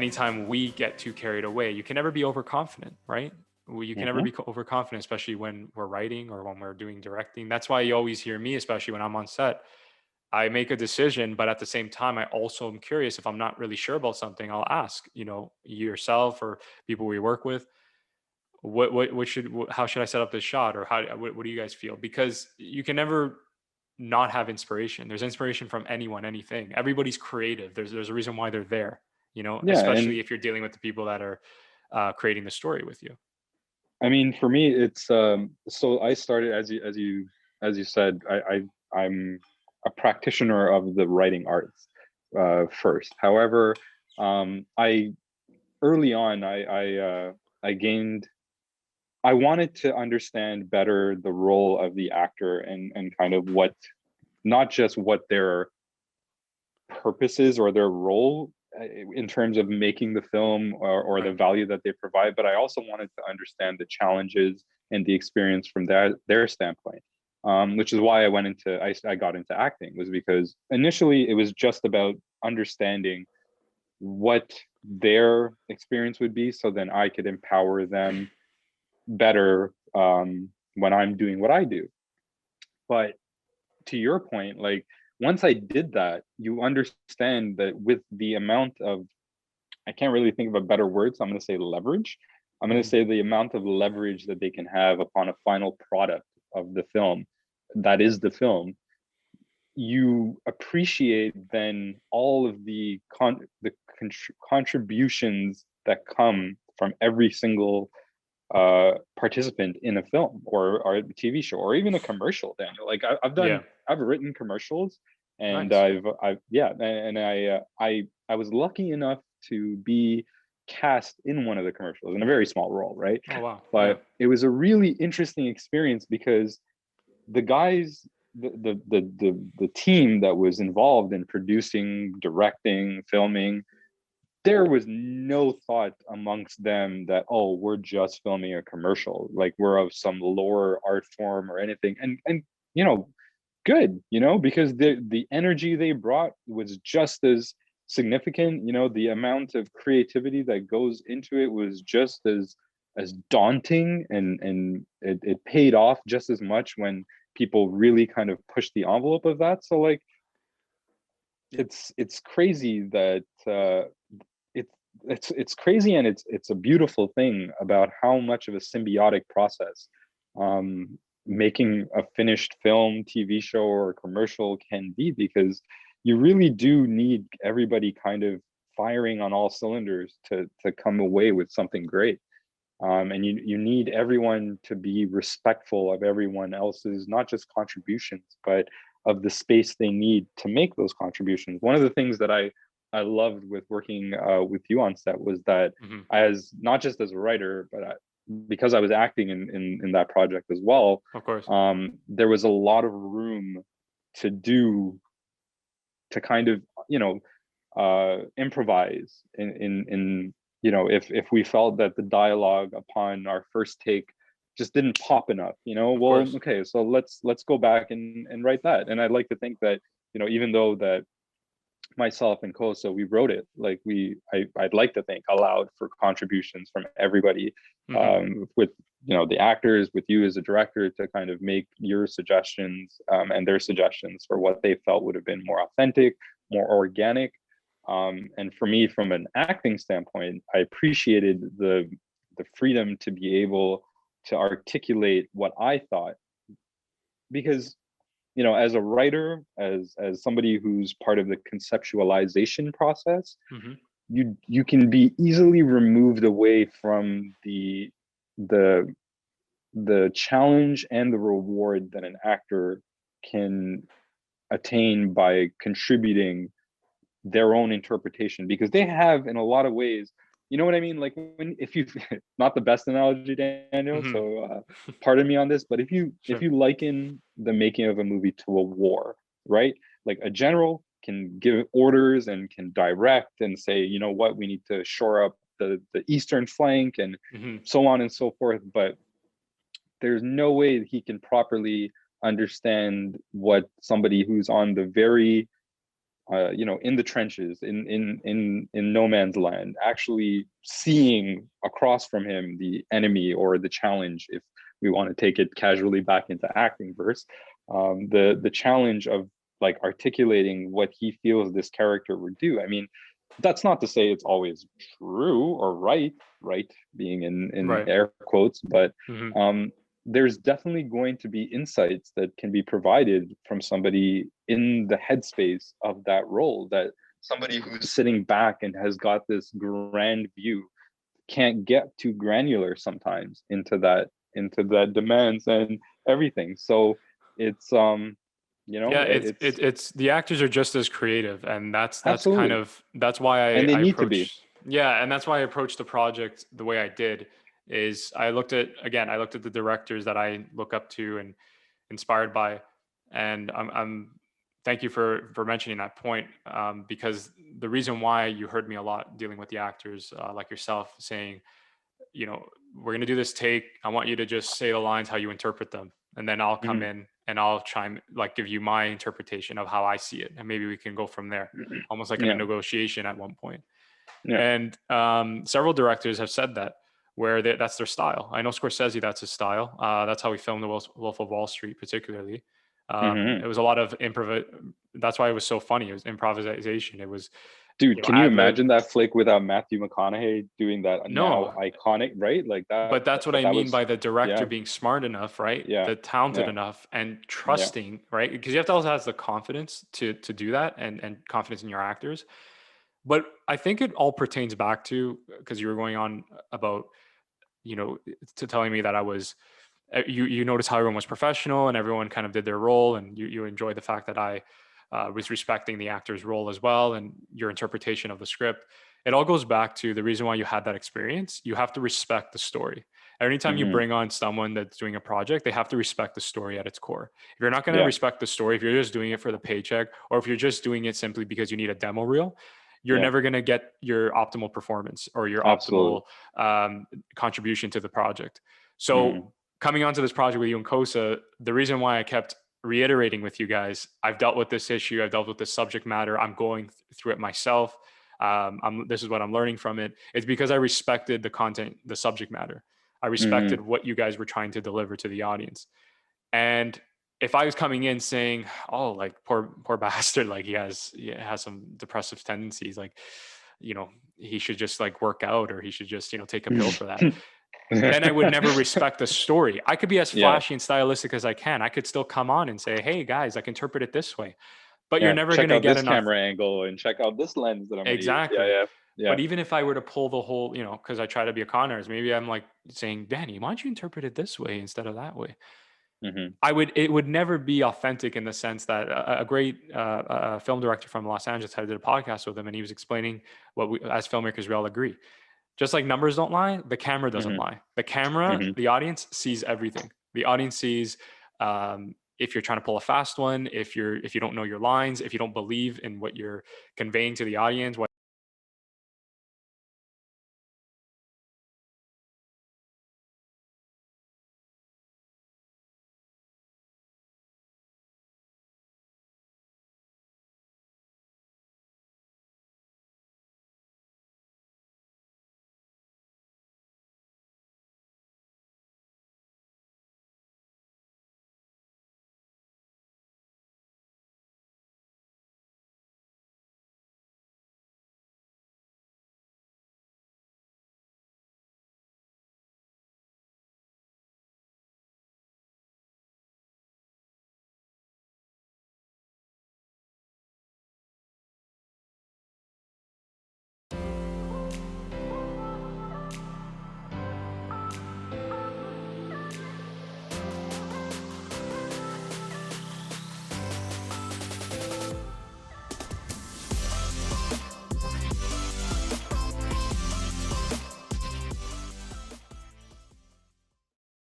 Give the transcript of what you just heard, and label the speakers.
Speaker 1: anytime we get too carried away, you can never be overconfident, right? You can never
Speaker 2: Hmm.
Speaker 1: be overconfident, especially when we're writing or when we're doing directing. That's why you always hear me, especially when I'm on set. I make a decision, but at the same time, I also am curious. If I'm not really sure about something, I'll ask, yourself or people we work with, how should I set up this shot, or what do you guys feel? Because you can never not have inspiration. There's inspiration from anyone, anything. Everybody's creative. There's a reason why they're there.
Speaker 2: Yeah,
Speaker 1: Especially
Speaker 2: and
Speaker 1: if you're dealing with the people that are creating the story with you.
Speaker 2: I mean, for me, it's so I started as you said, I'm a practitioner of the writing arts first. However, I early on I gained I wanted to understand better the role of the actor and kind of what not just what their purposes or their role in terms of making the film or the
Speaker 1: Right.
Speaker 2: value that they provide, but I also wanted to understand the challenges and the experience from their standpoint. Which is why I got into acting, was because initially it was just about understanding what their experience would be, so then I could empower them better when I'm doing what I do. But to your point, like once I did that, you understand that with the amount of, I can't really think of a better word, so I'm going to say leverage. I'm going to
Speaker 1: Mhm.
Speaker 2: say the amount of leverage that they can have upon a final product of the film, that is the film. You appreciate then all of contributions that come from every single participant in a film or a TV show or even a commercial, Daniel. Like
Speaker 1: Yeah.
Speaker 2: I've written commercials, and
Speaker 1: Nice.
Speaker 2: I've yeah, and I was lucky enough to be cast in one of the commercials in a very small role, right?
Speaker 1: Oh wow. Yeah.
Speaker 2: But it was a really interesting experience because the guys, the team that was involved in producing, directing, filming, there was no thought amongst them that, oh, we're just filming a commercial, like we're of some lower art form or anything. And good, because the energy they brought was just as significant. The amount of creativity that goes into it was just as daunting, and it paid off just as much when people really kind of push the envelope of that. So like it's crazy that it's it's crazy, and it's a beautiful thing about how much of a symbiotic process making a finished film, TV show, or commercial can be, because you really do need everybody kind of firing on all cylinders to come away with something great. And you need everyone to be respectful of everyone else's, not just contributions, but of the space they need to make those contributions. One of the things that I loved with working with you on set was that,
Speaker 1: Hmm.
Speaker 2: as not just as a writer, but because I was acting in that project as well,
Speaker 1: Of course.
Speaker 2: there was a lot of room to do to kind of improvise in if we felt that the dialogue upon our first take just didn't pop enough,
Speaker 1: Of
Speaker 2: well,
Speaker 1: course.
Speaker 2: okay, so let's go back and write that. And I'd like to think that, even though that myself and Kosa, we wrote it, like I'd like to think allowed for contributions from everybody,
Speaker 1: Hmm.
Speaker 2: with the actors, with you as a director, to kind of make your suggestions, and their suggestions for what they felt would have been more authentic, more organic. And for me, from an acting standpoint, I appreciated the freedom to be able to articulate what I thought, because as a writer, as somebody who's part of the conceptualization process,
Speaker 1: Hmm.
Speaker 2: you can be easily removed away from the the challenge and the reward that an actor can attain by contributing their own interpretation, because they have, in a lot of ways, you know what I mean, like when if you not the best analogy, Daniel,
Speaker 1: Hmm.
Speaker 2: so pardon me on this, but if
Speaker 1: Sure.
Speaker 2: you liken the making of a movie to a war, right? Like a general can give orders and can direct and say, you know what, we need to shore up the eastern flank and
Speaker 1: Hmm.
Speaker 2: so on and so forth, but there's no way that he can properly understand what somebody who's on the very in the trenches, in no man's land, actually seeing across from him the enemy or the challenge, if we want to take it casually back into acting verse, the challenge of like articulating what he feels this character would do. I mean, that's not to say it's always true or right being in
Speaker 1: Right.
Speaker 2: air quotes, but
Speaker 1: Hmm.
Speaker 2: there's definitely going to be insights that can be provided from somebody in the headspace of that role, that somebody who's sitting back and has got this grand view can't get too granular sometimes into that demands and everything. So it's
Speaker 1: Yeah,
Speaker 2: it's
Speaker 1: it's the actors are just as creative, and that's kind
Speaker 2: absolutely,
Speaker 1: of that's why
Speaker 2: and they
Speaker 1: I
Speaker 2: need to be.
Speaker 1: approached, yeah, and that's why I approached the project the way I did. Is I looked at the directors that I look up to and inspired by, and I'm thank you for mentioning that point, because the reason why you heard me a lot dealing with the actors, like yourself, saying, you know, we're going to do this take. I want you to just say the lines how you interpret them. And then I'll come
Speaker 2: Mhm.
Speaker 1: in and I'll chime, like, give you my interpretation of how I see it. And maybe we can go from there, almost like in a
Speaker 2: Yeah,
Speaker 1: negotiation at one point.
Speaker 2: yeah.
Speaker 1: And several directors have said that, where that's their style. I know Scorsese, that's his style. That's how he filmed The Wolf of Wall Street, particularly. It
Speaker 2: Hmm.
Speaker 1: was a lot of improv. That's why it was so funny. It was improvisation. It was,
Speaker 2: Dude, can you
Speaker 1: ad lib.
Speaker 2: imagine that flick without Matthew McConaughey doing that now
Speaker 1: No,
Speaker 2: iconic, right? Like that,
Speaker 1: but that's what
Speaker 2: but
Speaker 1: I
Speaker 2: that
Speaker 1: mean
Speaker 2: was,
Speaker 1: by the director
Speaker 2: yeah,
Speaker 1: being smart enough, right?
Speaker 2: yeah,
Speaker 1: The talented
Speaker 2: yeah,
Speaker 1: enough and
Speaker 2: yeah.
Speaker 1: trusting, right? Because you have to also have the confidence to do that, and confidence in your actors. But I think it all pertains back to, because you were going on about, you know, to telling me that I was, you notice how everyone was professional and everyone kind of did their role, and you enjoy the fact that I was respecting the actor's role as well and your interpretation of the script. It all goes back to the reason why you had that experience. You have to respect the story. Anytime you
Speaker 2: Hmm.
Speaker 1: bring on someone that's doing a project, they have to respect the story at its core. If you're not going to
Speaker 2: Yeah,
Speaker 1: respect the story, if you're just doing it for the paycheck, or if you're just doing it simply because you need a demo reel, you're
Speaker 2: yeah,
Speaker 1: never going to get your optimal performance or your
Speaker 2: absolutely.
Speaker 1: optimal contribution to the project. So
Speaker 2: Hmm.
Speaker 1: coming onto this project with you and Kosa, the reason why I kept reiterating with you guys, I've dealt with this issue, I've dealt with this subject matter, I'm going through it myself. This is what I'm learning from it. It's because I respected the content, the subject matter. I respected
Speaker 2: Hmm.
Speaker 1: what you guys were trying to deliver to the audience. And if I was coming in saying, "Oh, like poor bastard, like he has some depressive tendencies, like, you know, he should just like work out, or he should just, take a pill for that," then I would never respect the story. I could be as
Speaker 2: Yeah,
Speaker 1: flashy and stylistic as I can. I could still come on and say, "Hey guys, I can interpret it this way," but you're
Speaker 2: yeah.
Speaker 1: never
Speaker 2: Check
Speaker 1: gonna
Speaker 2: out
Speaker 1: get
Speaker 2: this
Speaker 1: enough.
Speaker 2: camera angle and check out this lens that I'm going to use. Yeah,
Speaker 1: Exactly.
Speaker 2: yeah, yeah.
Speaker 1: But even if I were to pull the whole, because I try to be a con artist, maybe I'm like saying, "Danny, why don't you interpret it this way instead of that way?"
Speaker 2: Hmm.
Speaker 1: It would never be authentic, in the sense that a great film director from Los Angeles had did a podcast with him, and he was explaining what we, as filmmakers, we all agree. Just like numbers don't lie, the camera doesn't
Speaker 2: Hmm.
Speaker 1: lie. The camera,
Speaker 2: Hmm.
Speaker 1: the audience sees everything. The audience sees, if you're trying to pull a fast one, if you don't know your lines, if you don't believe in what you're conveying to the audience,